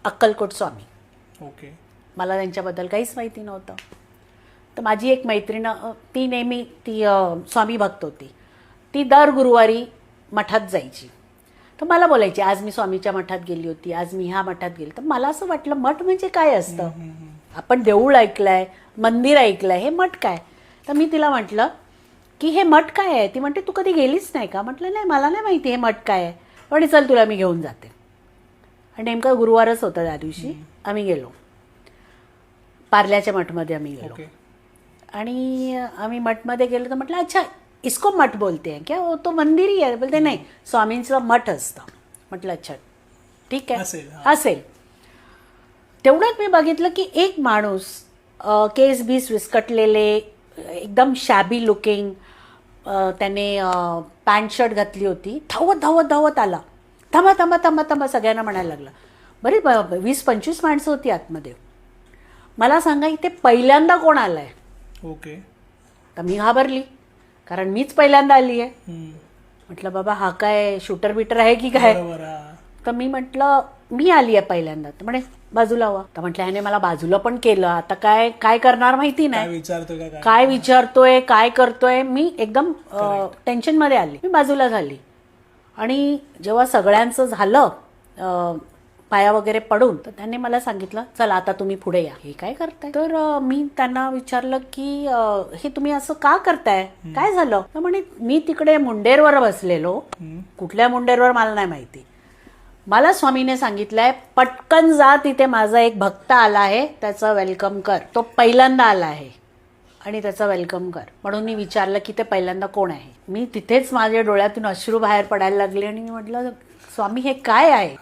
Akkalkot Swami. Okay. मला त्यांच्याबद्दल काहीच माहिती नव्हतं. तर माझी एक मैत्रीण ती नेहमी ती स्वामी भक्त होती. ती दर गुरुवारी मठात जायची. तर मला बोलायची आज मी स्वामीच्या मठात गेली होती, आज मी ह्या मठात गेली. तर मला असं वाटलं मठ म्हणजे काय असतं. आपण देऊळ ऐकलंय, मंदिर ऐकलंय, हे मठ काय. तर मी तिला म्हटलं की हे मठ काय आहे. ती म्हणते तू कधी गेलीच नाही का. म्हटलं नाही मला नाही माहिती हे मठ काय आहे. पण चल तुला मी घेऊन जाते. आणि नेमकं गुरुवारच होतं त्या दिवशी. आम्ही गेलो पार्ल्याच्या मठमध्ये आम्ही गेलो. ओके. आणि आम्ही मठमध्ये गेलो तर म्हटलं अच्छा इसको मठ बोलते हैं क्या. तो मंदिर ही आहे. बोलते नाही स्वामींचं मठ असतं. म्हटलं अच्छा ठीक आहे असेल. तेवढ्यात मी बघितलं की एक माणूस केस बीस विस्कटलेले एकदम शॅबी लुकिंग, त्याने पॅन्ट शर्ट घातली होती, धावत धावत धावत आला. थांबा थांबा थांबा थांबा सगळ्यांना म्हणायला लागला. बरी 20-25 माणसं होती आतमध्ये. मला सांगा इथे पहिल्यांदा कोण आलाय. ओके. तर मी घाबरली कारण मीच पहिल्यांदा आली आहे. म्हटलं बाबा हा काय शूटर बिटर आहे की काय. तर मी म्हटलं मी आली आहे पहिल्यांदा. तर म्हणे बाजूला व्हा. तर म्हटलं ह्याने मला बाजूला पण केलं. आता काय काय करणार माहिती नाही. काय विचारतोय काय करतोय. मी एकदम टेन्शनमध्ये आली. मी बाजूला झाली. आणि जेव्हा सगळ्यांचं झालं पाया वगैरे पडून तर त्यांनी मला सांगितलं चला आता तुम्ही पुढे या. हे काय करताय. तर मी त्यांना विचारलं की हे तुम्ही असं का करताय, काय झालं. तर म्हणे मी तिकडे मुंडेरवर बसलेलो. कुठल्या मुंडेरवर मला नाही माहिती. मला स्वामीने सांगितलंय पटकन जा तिथे माझा एक भक्त आला आहे त्याचं वेलकम कर. तो पहिल्यांदा आला आहे आणि त्याचं वेलकम कर. म्हणून मी विचारलं की ते पहिल्यांदा कोण आहे. मी तिथेच माझ्या डोळ्यातून अश्रू बाहेर पडायला लागले आणि मी म्हटलं स्वामी हे काय आहे.